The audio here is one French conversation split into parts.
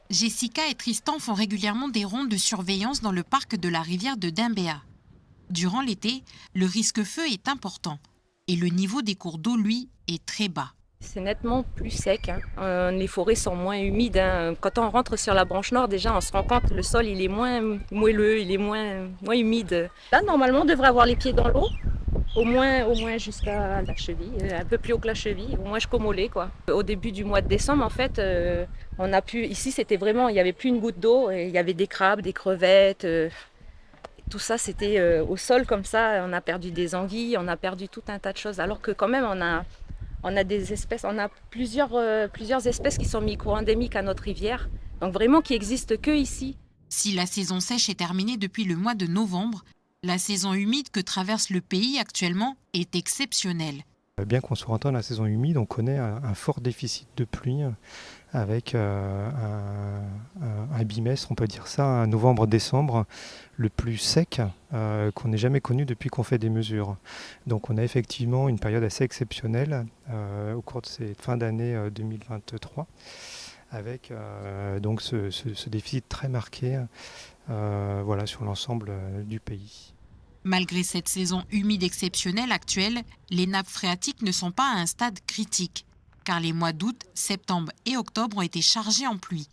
Jessica et Tristan font régulièrement des rondes de surveillance dans le parc de la rivière de Dimbéa. Durant l'été, le risque feu est important et le niveau des cours d'eau, lui, est très bas. C'est nettement plus sec, hein. Les forêts sont moins humides, hein. Quand on rentre sur la branche nord, déjà, on se rend compte que le sol il est moins moelleux, il est moins humide. Là, normalement, on devrait avoir les pieds dans l'eau, au moins jusqu'à la cheville, un peu plus haut que la cheville, au moins jusqu'au mollet, quoi. Au début du mois de décembre, en fait, on a pu. Ici, c'était vraiment, il n'y avait plus une goutte d'eau, et il y avait des crabes, des crevettes. Tout ça, c'était au sol comme ça. On a perdu des anguilles, on a perdu tout un tas de choses. Alors que quand même, on a des espèces, on a plusieurs espèces qui sont micro-endémiques à notre rivière, donc vraiment qui existent que ici. Si la saison sèche est terminée depuis le mois de novembre, la saison humide que traverse le pays actuellement est exceptionnelle. Bien qu'on soit rentré dans la saison humide, on connaît un fort déficit de pluie avec un bimestre, on peut dire ça, un novembre-décembre le plus sec qu'on ait jamais connu depuis qu'on fait des mesures. Donc on a effectivement une période assez exceptionnelle au cours de cette fin d'année 2023 avec donc ce déficit très marqué voilà, sur l'ensemble du pays. Malgré cette saison humide exceptionnelle actuelle, les nappes phréatiques ne sont pas à un stade critique, car les mois d'août, septembre et octobre ont été chargés en pluie.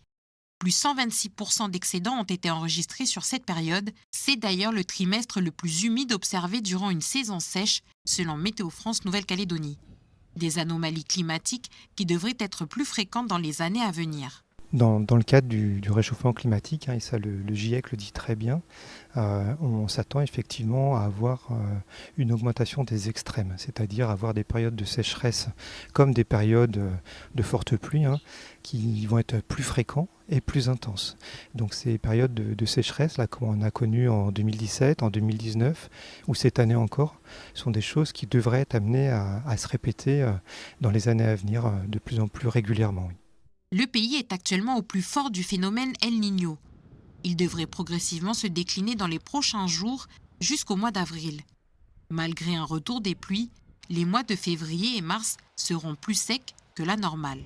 Plus 126% d'excédents ont été enregistrés sur cette période. C'est d'ailleurs le trimestre le plus humide observé durant une saison sèche, selon Météo France Nouvelle-Calédonie. Des anomalies climatiques qui devraient être plus fréquentes dans les années à venir. Dans le cadre du réchauffement climatique, et ça le GIEC le dit très bien, on s'attend effectivement à avoir une augmentation des extrêmes, c'est-à-dire avoir des périodes de sécheresse comme des périodes de forte pluie qui vont être plus fréquents et plus intenses. Donc ces périodes de sécheresse, là, comme on a connu en 2017, en 2019 ou cette année encore, sont des choses qui devraient être amenées à se répéter dans les années à venir de plus en plus régulièrement. Oui. Le pays est actuellement au plus fort du phénomène El Niño. Il devrait progressivement se décliner dans les prochains jours jusqu'au mois d'avril. Malgré un retour des pluies, les mois de février et mars seront plus secs que la normale.